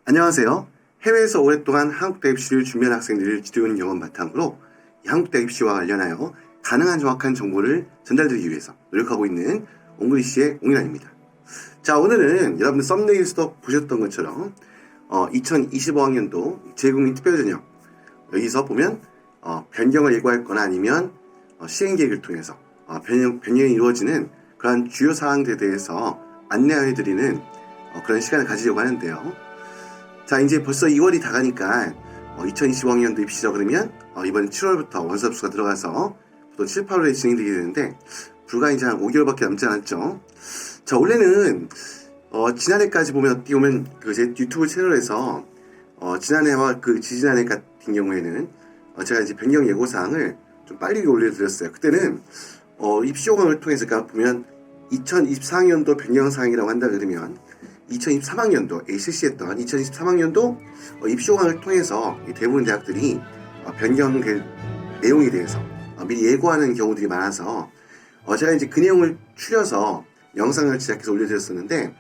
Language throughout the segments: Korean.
안녕하세요. 해외에서 오랫동안 한국 대학 입시를 준비한 학생들을 지도하는 경험 바탕으로 이 한국 대학 입시와 관련하여 가능한 정확한 정보를 전달드리기 위해서 노력하고 있는 옹글리시의 옹이란입니다. 자, 오늘은 여러분들 썸네일에서도 보셨던 것처럼 2025학년도 재국민 특별전형 여기서 보면 변경을 예고할 거나 아니면 시행 계획을 통해서 변경이 이루어지는 그런 주요 사항들에 대해서 안내해드리는 그런 시간을 가지려고 하는데요. 자, 이제 벌써 2월이 다 가니까 2025학년도 입시죠. 그러면 이번 7월부터 원서 접수가 들어가서 보통 7, 8월에 진행되게 되는데 불과 이제 한 5개월밖에 남지 않았죠. 자, 원래는 지난해까지 보면 어떻게 보면 제 유튜브 채널에서 지난해와 그 지지난해 같은 경우에는 제가 이제 변경 예고 사항을 좀 빨리 올려드렸어요. 그때는 입시 요강을 통해서 보면 2024학년도 변경 사항이라고 한다 그러면 2023학년도에 실시했던 2023학년도 입시 요강을 통해서 대부분 대학들이 변경 내용에 대해서 미리 예고하는 경우들이 많아서 제가 이제 그 내용을 추려서 영상을 제작해서 올려드렸었는데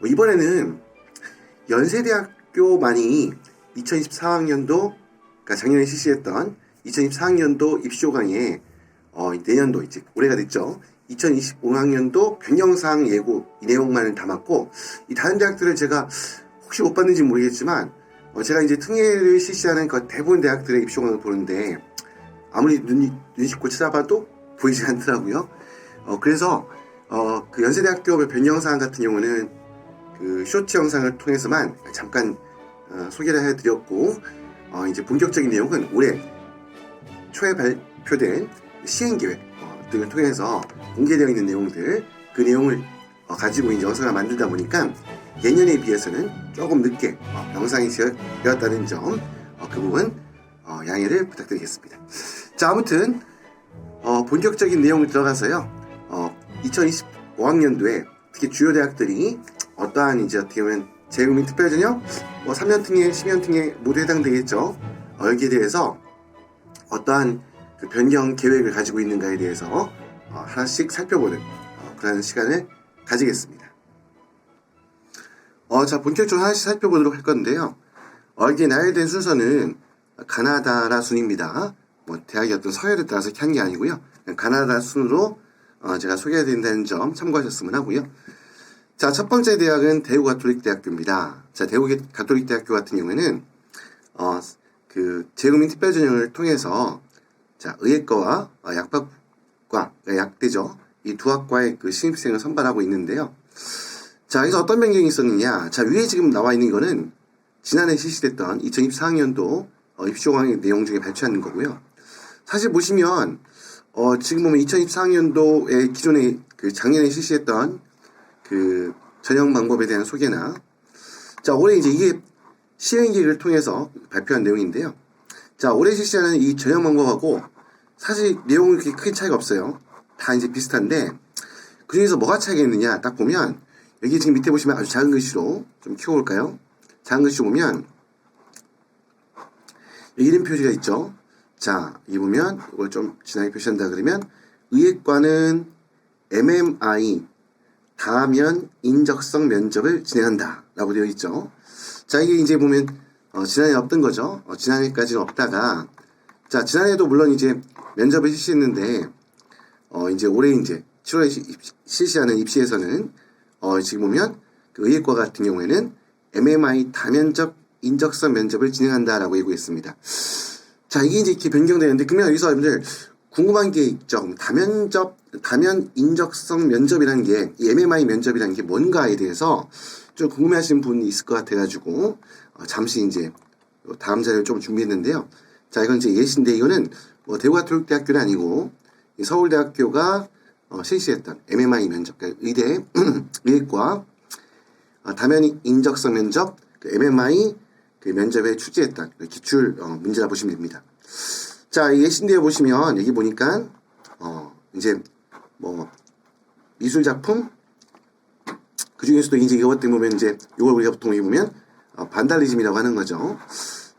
이번에는 연세대학교만이 2024학년도 그러니까 작년에 실시했던 2024학년도 입시 요강에 내년도 이제 올해가 됐죠. 2025학년도 변경사항 예고 이 내용만을 담았고 이 다른 대학들을 제가 혹시 못 봤는지 모르겠지만 제가 이제 특례를 실시하는 그 대부분 대학들의 입시요강을 보는데 아무리 눈 씻고 찾아봐도 보이지 않더라고요. 그래서 그 연세대학교 변경사항 같은 경우는 그 쇼트 영상을 통해서만 잠깐 소개를 해드렸고 이제 본격적인 내용은 올해 초에 발표된 시행계획 등을 통해서 공개되어 있는 내용들 그 내용을 가지고 이제 영상을 만들다 보니까 예년에 비해서는 조금 늦게 영상이 되었다는 점 그 부분 양해를 부탁드리겠습니다. 자, 아무튼 본격적인 내용을 들어가서요 2025학년도에 특히 주요 대학들이 어떠한 이제 어떻게 보면 재국민 특별전형 3년 특례, 10년 특례 모두 해당되겠죠. 여기에 대해서 어떠한 그 변경 계획을 가지고 있는가에 대해서 하나씩 살펴보는 그런 시간을 가지겠습니다. 자, 본격적으로 하나씩 살펴보도록 할 건데요. 이게 나열된 순서는 가나다라 순입니다. 대학의 어떤 서열에 따라서 이렇게 한 게 아니고요. 가나다 순으로 제가 소개해드린다는 점 참고하셨으면 하고요. 자, 첫 번째 대학은 대구가톨릭대학교입니다. 자, 대구가톨릭대학교 같은 경우에는 그 재국민 특별전형을 통해서 자, 의예과와 약학과, 약대죠. 이 두 학과의 그 신입생을 선발하고 있는데요. 자, 여기서 어떤 변경이 있었느냐. 자, 위에 지금 나와 있는 거는 지난해 실시됐던 2024학년도 입시요강의 내용 중에 발췌하는 거고요. 사실 보시면, 지금 보면 2024학년도에 기존에 그 작년에 실시했던 그 전형 방법에 대한 소개나, 자, 올해 이제 이게 시행계획을 통해서 발표한 내용인데요. 자, 올해 실시하는 이 전형 방법하고 사실 내용이 그렇게 크게 차이가 없어요. 다 이제 비슷한데 그 중에서 뭐가 차이가 있느냐 딱 보면 여기 지금 밑에 보시면 아주 작은 글씨로 좀 키워볼까요? 작은 글씨 보면 여기 이름 표시가 있죠. 자, 여기 보면 이걸 좀 진하게 표시한다 그러면 의예과는 MMI 다면 인적성 면접을 진행한다 라고 되어 있죠. 자, 이게 이제 보면 지난해 없던 거죠. 지난해까지는 없다가 자, 지난해도 물론 이제 면접을 실시했는데 이제 올해 이제 7월에 실시하는 입시에서는 지금 보면 그 의예과 같은 경우에는 MMI 다면접 인적성 면접을 진행한다라고 예고했습니다. 자, 이게 이제 이렇게 변경되는데 그러면 여기서 여러분들 궁금한 게 있죠. 다면 인적성 면접이라는 게 이 MMI 면접이라는 게 뭔가에 대해서 좀 궁금해하시는 분이 있을 것 같아가지고 잠시 이제 다음 자료를 좀 준비했는데요. 자, 이건 이제 예시인데 이거는 대구가톨릭대학교는 아니고 서울대학교가 실시했던 MMI 면접, 그러니까 의대 의예과 다면 인적성 면접 그 MMI 그 면접에 출제했던 기출 문제라 보시면 됩니다. 자, 예시인데 보시면 여기 보니까 이제 미술 작품 그 중에서도 이제 이것 때문에 보면 이제 이걸 우리가 보통 여기 보면 반달리즘이라고 하는 거죠.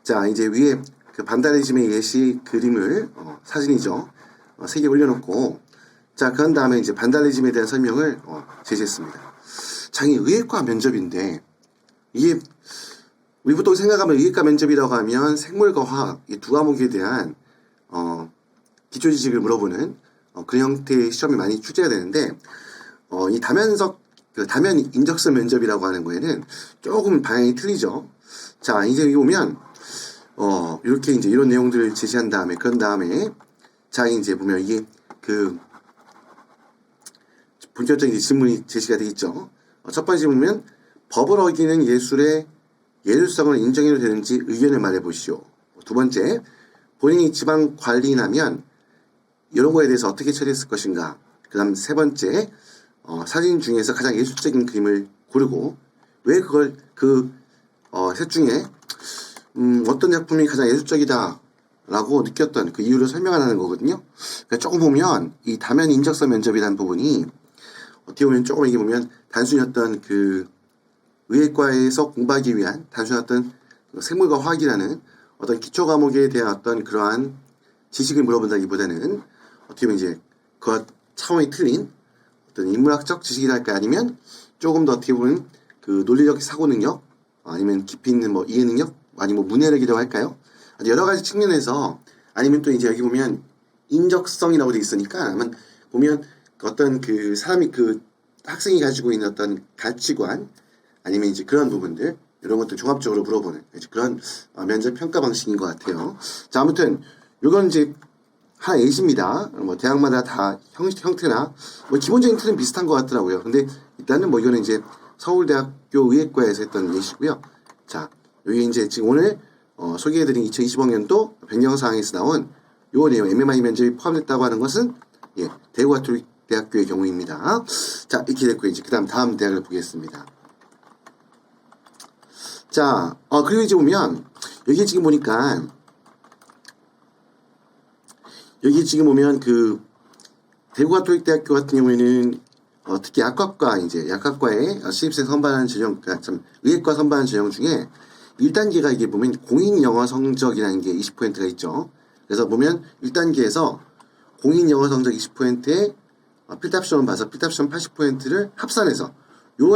자, 이제 위에 그 반달리즘의 예시 그림을 사진이죠. 3개 올려놓고 자, 그런 다음에 이제 반달리즘에 대한 설명을 제시했습니다. 자, 이 의예과 면접인데 이게 우리 보통 생각하면 의예과 면접이라고 하면 생물과 화학 이 두 과목에 대한 기초 지식을 물어보는 그런 형태의 시험이 많이 출제가 되는데 이 다면 인적성 면접이라고 하는 거에는 조금 방향이 틀리죠. 자, 이제 여기 보면 이렇게 이제 이런 내용들을 제시한 다음에 그런 다음에 자 이제 보면 이게 그 본격적인 질문이 제시가 되겠죠. 첫 번째 보면 법을 어기는 예술의 예술성을 인정해도 되는지 의견을 말해보시오. 두 번째, 본인이 지방 관리인하면 이런 거에 대해서 어떻게 처리했을 것인가. 그 다음 세 번째, 사진 중에서 가장 예술적인 그림을 고르고 왜 그걸 셋 중에 어떤 작품이 가장 예술적이다 라고 느꼈던 그 이유를 설명하는 거거든요. 그러니까 조금 보면 이 다면 인적성 면접이라는 부분이 어떻게 보면 조금 이게 보면 단순히 어떤 그 의예과에서 공부하기 위한 단순한 어떤 생물과 화학이라는 어떤 기초 과목에 대한 어떤 그러한 지식을 물어본다기보다는 어떻게 보면 이제 그 차원이 틀린 어떤 인문학적 지식이랄까 아니면 조금 더 어떻게 보면 그 논리적 사고 능력 아니면 깊이 있는 뭐 이해 능력 아니면 뭐 문해력이라고 할까요? 아주 여러 가지 측면에서 아니면 또 이제 여기 보면 인적성이라고 돼 있으니까 보면 어떤 그 사람이 그 학생이 가지고 있는 어떤 가치관 아니면 이제 그런 부분들 이런 것들 종합적으로 물어보는 그런 면접 평가 방식인 것 같아요. 자, 아무튼 이건 이제 하나 예시입니다. 뭐 대학마다 다 형태나 뭐 기본적인 틀은 비슷한 것 같더라고요. 근데 일단은 뭐 이거는 이제 서울대학교 의예과에서 했던 예시고요. 자, 여기 이제 지금 오늘 소개해드린 2025년도 변경사항에서 나온 요 내용 MMI 면접이 포함됐다고 하는 것은 대구가톨릭대학교의 경우입니다. 자, 이렇게 됐고 이제 다음 대학을 보겠습니다. 자, 그리고 이제 보면 여기 지금 보니까 여기 지금 보면 그 대구가톨릭대학교 같은 경우에는 특히 약학과에 신입생 선발하는 전형, 그러니까 의예과 선발하는 전형 중에 1단계가 이게 보면 공인 영어 성적이라는 게 20%가 있죠. 그래서 보면 1단계에서 공인 영어 성적 20%에 필답 시험을 봐서 필답 시험 80%를 합산해서 요거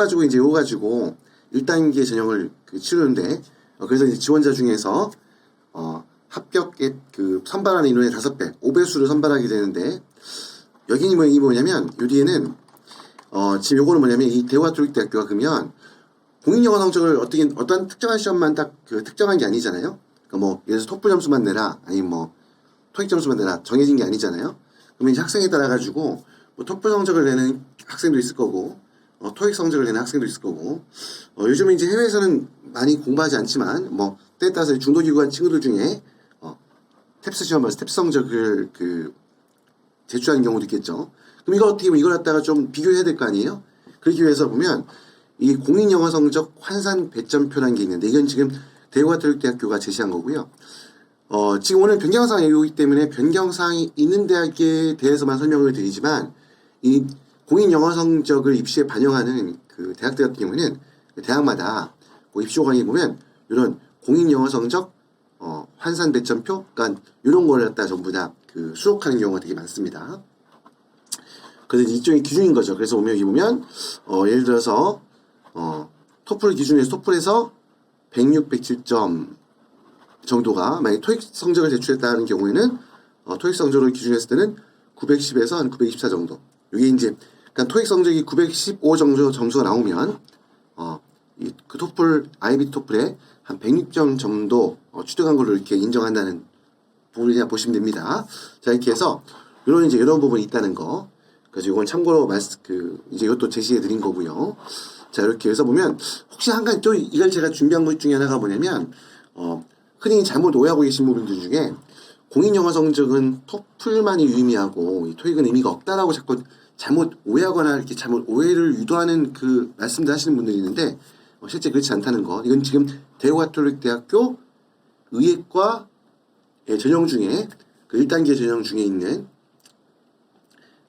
가지고 1단계 전형을 치르는데 그래서 이제 지원자 중에서 합격의 그 선발하는 인원의 5배, 5배수를 선발하게 되는데 여기 뭐냐면 요 뒤에는 지금 요거는 뭐냐면 이 대구가톨릭대학교가 그러면 공인영어 성적을 어떤 특정한 시험만 딱 특정한 게 아니잖아요. 그러니까 뭐 예를 들어서 토플 점수만 내라 아니면 뭐 토익 점수만 내라 정해진 게 아니잖아요. 그러면 이제 학생에 따라 가지고 뭐 토플 성적을 내는 학생도 있을 거고 토익 성적을 내는 학생도 있을 거고 요즘에 이제 해외에서는 많이 공부하지 않지만 뭐 때에 따라서 중도기구 간 친구들 중에 탭스 시험 봐서 탭스 성적을 제출하는 경우도 있겠죠. 그럼 이거 어떻게 보면 이걸 갖다가 좀 비교해야 될 거 아니에요? 그러기 위해서 보면 이 공인영어 성적 환산 배점표라는 게 있는데 이건 지금 대구가톨릭대학교가 제시한 거고요. 지금 오늘 변경사항이기 때문에 변경사항이 있는 대학에 대해서만 설명을 드리지만 이 공인영어 성적을 입시에 반영하는 그 대학들 같은 경우에는 대학마다 입시호강에 보면 이런 공인영어 성적 환산 배점표, 그러니까 이런 걸 갖다 전부 다 수록하는 경우가 되게 많습니다. 그래서 일종의 기준인 거죠. 그래서 보면 여기 보면 예를 들어서 토플 기준에서 토플에서 106, 107점 정도가 만약 토익 성적을 제출했다는 경우에는 토익 성적을 기준했을 때는 910에서 한 924 정도. 이게 이제 그러니까 토익 성적이 915 정도 점수가 나오면 그 토플 IB 토플에 한 106점 정도 취득한 걸로 이렇게 인정한다는 부분이냐 보시면 됩니다. 자, 이렇게 해서 이런 부분이 있다는 거. 그래서 이건 참고로 이제 이것도 제시해 드린 거고요. 자, 이렇게 해서 보면 혹시 한 가지 또 이걸 제가 준비한 것 중에 하나가 뭐냐면 흔히 잘못 오해하고 계신 부분들 중에 공인영어 성적은 토플만이 유의미하고 이 토익은 의미가 없다라고 자꾸 잘못 오해하거나 이렇게 잘못 오해를 유도하는 그 말씀들 하시는 분들이 있는데 실제 그렇지 않다는 거. 이건 지금 대구가톨릭대학교 의예과 전형 중에 그 1단계 전형 중에 있는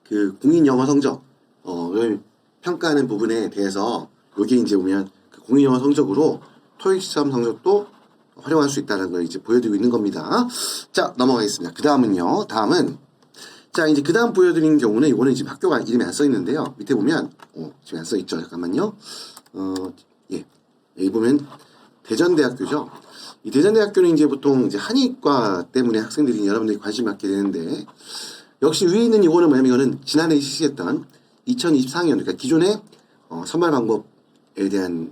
그 공인영어 성적을 평가하는 부분에 대해서 여기 이제 보면 그 공인영어 성적으로 토익 시험 성적도 활용할 수 있다는 걸 이제 보여드리고 있는 겁니다. 자, 넘어가겠습니다. 다음은 자, 이제 그 다음 보여드리는 경우는 이거는 지금 학교가 이름이 안 써 있는데요. 밑에 보면 지금 안 써 있죠. 잠깐만요. 예. 여기 보면 대전대학교죠. 이 대전대학교는 이제 보통 이제 한의과 때문에 학생들이 여러분들이 관심 갖게 되는데, 역시 위에 있는 이거는 뭐냐면 이거는 지난해 실시했던 2024학년, 그러니까 기존의 선발 방법에 대한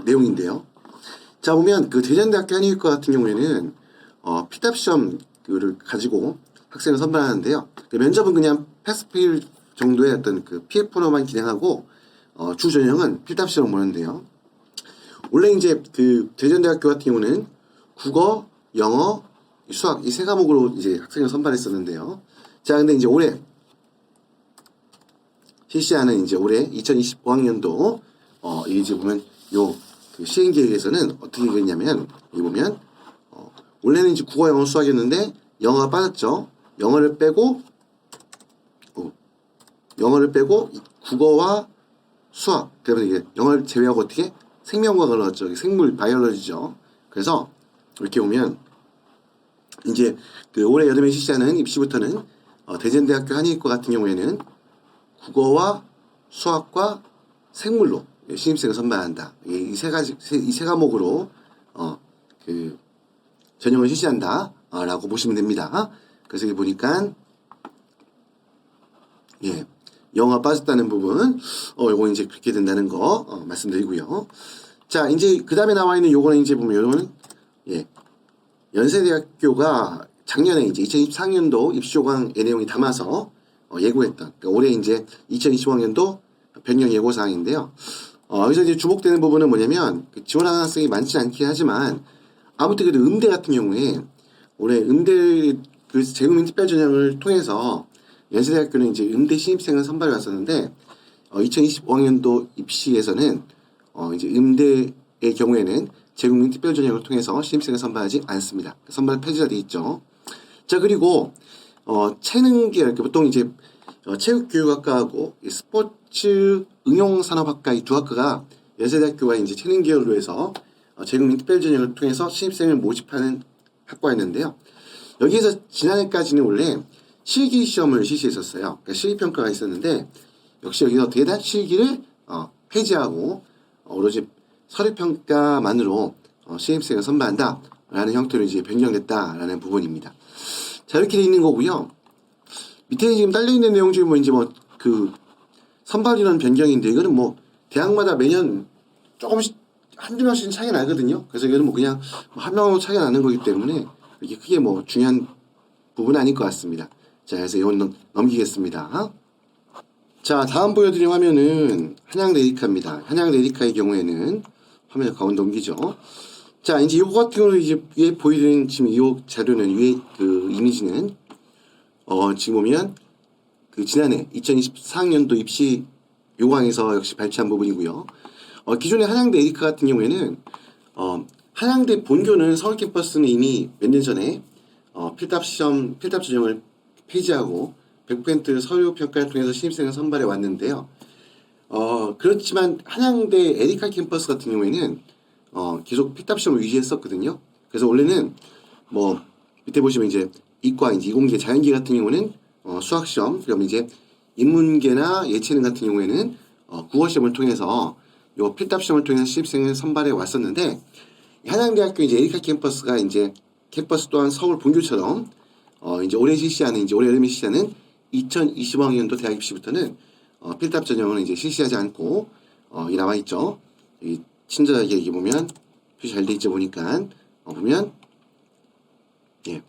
내용인데요. 자, 보면 그 대전대학교 한의과 같은 경우에는 피답 시험을 가지고 학생을 선발하는데요. 그 면접은 그냥 패스페일 정도의 어떤 그 PF로만 진행하고 주 전형은 필답 시험을 보는데요. 원래 이제 그 대전대학교 같은 경우는 국어, 영어, 수학 이 세 과목으로 이제 학생을 선발했었는데요. 자, 근데 이제 올해 실시하는 이제 올해 2025학년도 이제 보면 요 그 시행 계획에서는 어떻게 되냐면 여기 보면 원래는 이제 국어, 영어, 수학이었는데 영어가 빠졌죠. 영어를 빼고 국어와 수학, 그러면 이게 영어를 제외하고 어떻게 생명과학을 넣었죠. 생물 바이올로지죠. 그래서 이렇게 보면 이제 그 올해 여름에 실시하는 입시부터는 대전대학교 한의과 같은 경우에는 국어와 수학과 생물로 신입생을 선발한다. 이 세 과목으로 그 전형을 실시한다. 라고 보시면 됩니다. 그래서 여기 보니까 예, 영어가 빠졌다는 부분, 요거 이제 그렇게 된다는 거 말씀드리고요. 자, 이제 그 다음에 나와 있는 요거는 이제 보면 요거는 예, 연세대학교가 작년에 이제 2024학년도 입시조강의 내용이 담아서 예고했던, 그러니까 올해 이제 2025학년도 변경 예고 사항인데요. 여기서 이제 주목되는 부분은 뭐냐면 지원하는 학생이 많지 않긴 하지만 아무튼 그래도 음대 같은 경우에 올해 음대 그 재국민 특별 전형을 통해서 연세대학교는 이제 음대 신입생을 선발해 왔었는데 2025학년도 입시에서는 이제 음대의 경우에는 재국민 특별 전형을 통해서 신입생을 선발하지 않습니다. 선발 폐지가 돼 있죠. 자, 그리고 체능 계열, 보통 이제 체육교육학과하고 스포츠 응용산업학과 이 두 학과가 연세대학교가 이제 체능 계열로 해서 재국민 특별 전형을 통해서 신입생을 모집하는 학과였는데요. 여기에서 지난해까지는 원래 실기 시험을 실시했었어요. 그러니까 실기평가가 있었는데 역시 여기서 대단 실기를 폐지하고 오로지 서류평가만으로 신입생을 선발한다라는 형태로 이제 변경됐다라는 부분입니다. 자, 이렇게 돼 있는 거고요. 밑에 지금 딸려 있는 내용 중에 뭐 이제 뭐 그 선발 인원 변경인데 이거는 뭐 대학마다 매년 조금씩 한두 명씩은 차이가 나거든요. 그래서 이거는 뭐 그냥 한 명으로 차이가 나는 거기 때문에 이렇게 크게 뭐 중요한 부분은 아닐 것 같습니다. 자, 그래서 이건 넘기겠습니다. 자, 다음 보여드린 화면은 한양대 에리카입니다. 한양대 에리카의 경우에는 화면을 가운데 옮기죠. 자, 이제 이거 같은 경우는 이제 위에 보여드린 지금 이 자료는 위에 그 이미지는 지금 보면 그 지난해 2024학년도 입시 요강에서 역시 발췌한 부분이고요. 기존의 한양대 에리카 같은 경우에는 한양대 본교는 서울 캠퍼스는 이미 몇 년 전에 필답 전형을 폐지하고 100% 서류 평가를 통해서 신입생을 선발해 왔는데요. 그렇지만 한양대 에리카 캠퍼스 같은 경우에는 계속 필답 시험을 유지했었거든요. 그래서 원래는 뭐 밑에 보시면 이제 이과 이제 이공계 자연계 같은 경우는 수학 시험, 그러면 이제 인문계나 예체능 같은 경우에는 국어 시험을 통해서 요 필답 시험을 통해서 신입생을 선발해 왔었는데 한양대학교 이제 에리카 캠퍼스가 이제 캠퍼스 또한 서울 본교처럼 이제 올해 여름에 실시하는 2025학년도 대학 입시부터는 필답 전형은 이제 실시하지 않고 이 나와 있죠. 이 친절하게 여기 보면 표시 잘 돼 있죠. 보니까 보면 예.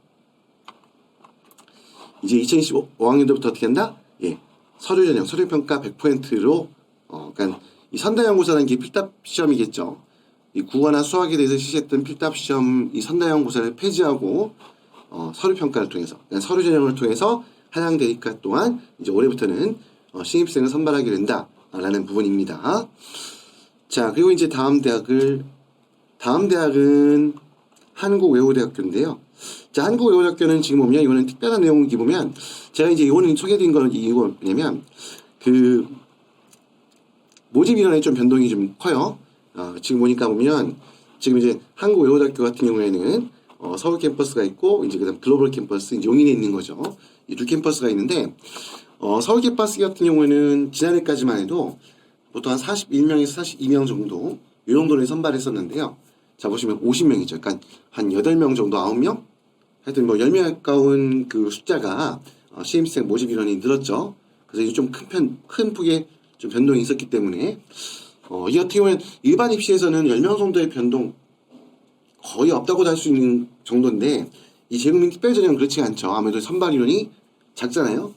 이제 2025학년도부터 어떻게 한다? 예. 서류 전형, 서류 평가 100%로 그러니까 이 선다연고사라는 게 필답 시험이겠죠. 이 국어나 수학에 대해서 실시했던 필답 시험 이 선다연고사를 폐지하고 서류 평가를 통해서, 그러니까 서류 전형을 통해서 한양대 에리카 또한 이제 올해부터는 신입생을 선발하게 된다라는 부분입니다. 자, 그리고 이제 다음 대학은 한국외국어대학교인데요. 자, 한국외국어대학교는 지금 보면 이거는 특별한 내용이 보면 제가 이제 이거는 소개드린 거는 이거 뭐냐면 그 모집 인원의 좀 변동이 좀 커요. 지금 보면 지금 이제 한국외국어대학교 같은 경우에는 서울 캠퍼스가 있고 이제 그다음 글로벌 캠퍼스 이제 용인에 있는 거죠. 이 두 캠퍼스가 있는데 서울 캠퍼스 같은 경우에는 지난해까지만 해도 보통 한 41명에서 42명 정도 이 정도를 선발했었는데요. 자, 보시면 50명이죠. 그러니까 한 8명 정도, 9명? 하여튼 뭐 10명 가까운 그 숫자가 신입생 모집 인원이 늘었죠. 그래서 이제 좀 큰 폭의 좀 변동이 있었기 때문에 이 어떻게 보면 일반 입시에서는 10명 정도의 변동 거의 없다고도 할 수 있는 정도인데 이 재국민 특별전형은 그렇지 않죠. 아무래도 선발 인원이 작잖아요.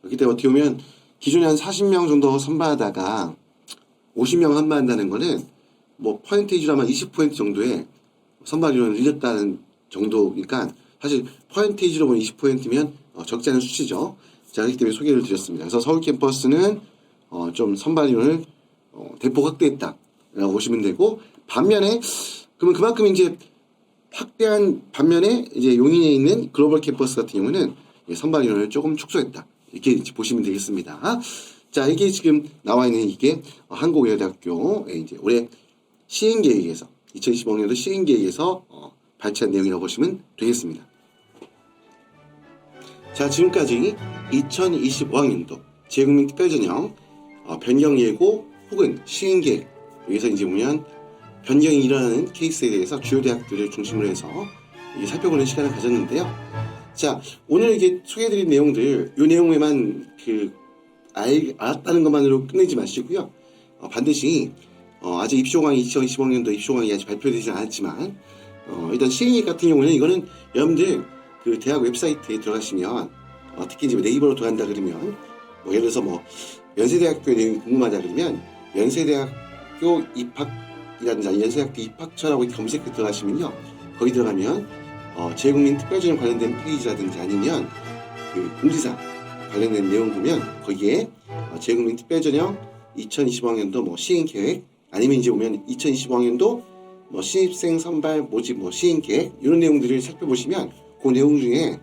그렇기 때문에 어떻게 보면 기존에 한 40명 정도 선발하다가 50명 선발한다는 거는 뭐 퍼센테이지로 하면 20% 정도의 선발 인원을 늘렸다는 정도니까 사실 퍼센테이지로 보면 20%면 적지 않은 수치죠. 자, 그렇기 때문에 소개를 드렸습니다. 그래서 서울 캠퍼스는 좀 선발 인원을 대폭 확대했다라고 보시면 되고, 반면에 그러면 그만큼 이제 확대한 반면에 이제 용인에 있는 글로벌 캠퍼스 같은 경우는 선발 인원을 조금 축소했다, 이렇게 이제 보시면 되겠습니다. 자, 이게 지금 나와 있는 이게 한국외대학교 이제 올해 시행 계획에서 2025년도 시행 계획에서 발췌한 내용이라고 보시면 되겠습니다. 자, 지금까지 2025학년도 재국민 특별전형 변경 예고 혹은 시행 계획, 여기서 이제 보면 변경이 일어나는 케이스에 대해서 주요 대학들을 중심으로 해서 살펴보는 시간을 가졌는데요. 자, 오늘 이게 소개해드린 내용들, 이 내용에만 알았다는 것만으로 끝내지 마시고요. 반드시 아직 입시호강이 2025학년도 입시호강이 아직 발표되지 않았지만 일단 시행계획 같은 경우는 이거는 여러분들 그 대학 웹사이트에 들어가시면 특히 이제 네이버로 들어간다 그러면 뭐 예를 들어서 뭐 연세대학교 내용이 궁금하다 그러면 연세대학교 입학이라든지 연세대학교 입학처라고 검색해 들어가시면요, 거기 들어가면 재국민 특별전형 관련된 페이지라든지 아니면 그 공지사 관련된 내용 보면 거기에 재국민 특별전형 2025학년도 뭐 시행계획, 아니면 이제 보면 2025학년도 뭐 신입생 선발 모집 뭐 시행 계획, 이런 내용들을 살펴보시면 그 내용 중에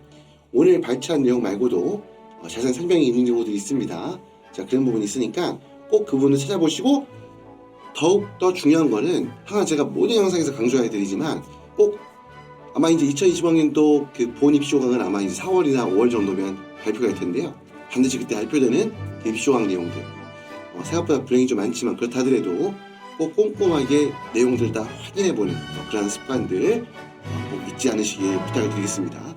오늘 발췌한 내용 말고도 자세한 설명이 있는 경우들이 있습니다. 자, 그런 부분이 있으니까 꼭 그 부분을 찾아보시고, 더욱더 중요한 거는 항상 제가 모든 영상에서 강조해 드리지만 꼭 아마 이제 2025학년도 그 본 입시호강은 아마 이제 4월이나 5월 정도면 발표가 될 텐데요. 반드시 그때 발표되는 그 입시호강 내용들 생각보다 불행이 좀 많지만 그렇다 하더라도 꼭 꼼꼼하게 내용들 다 확인해보는 그런 습관들 꼭 잊지 않으시길 부탁을 드리겠습니다.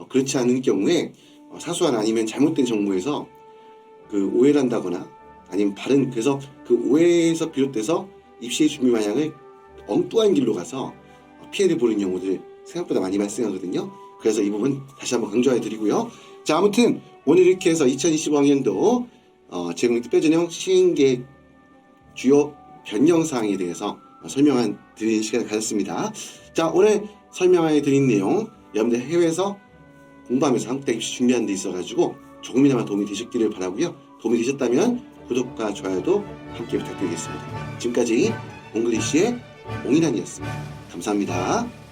그렇지 않은 경우에 사소한 아니면 잘못된 정보에서 그 오해를 한다거나 아니면 그래서 그 오해에서 비롯돼서 입시의 준비 방향을 엉뚱한 길로 가서 피해를 보는 경우들 생각보다 많이 발생하거든요. 그래서 이 부분 다시 한번 강조해 드리고요. 자, 아무튼 오늘 이렇게 해서 2025학년도 재국민 특별전형 시행계획 주요 변경사항에 대해서 드리는 시간을 가졌습니다. 자, 오늘 설명해 드린 내용 여러분들 해외에서 공부하면서 한국대 입시 준비하는 데 있어가지고 조금이나마 도움이 되셨기를 바라고요. 도움이 되셨다면 구독과 좋아요도 함께 부탁드리겠습니다. 지금까지 옹글리시의 옹이란이었습니다. 감사합니다.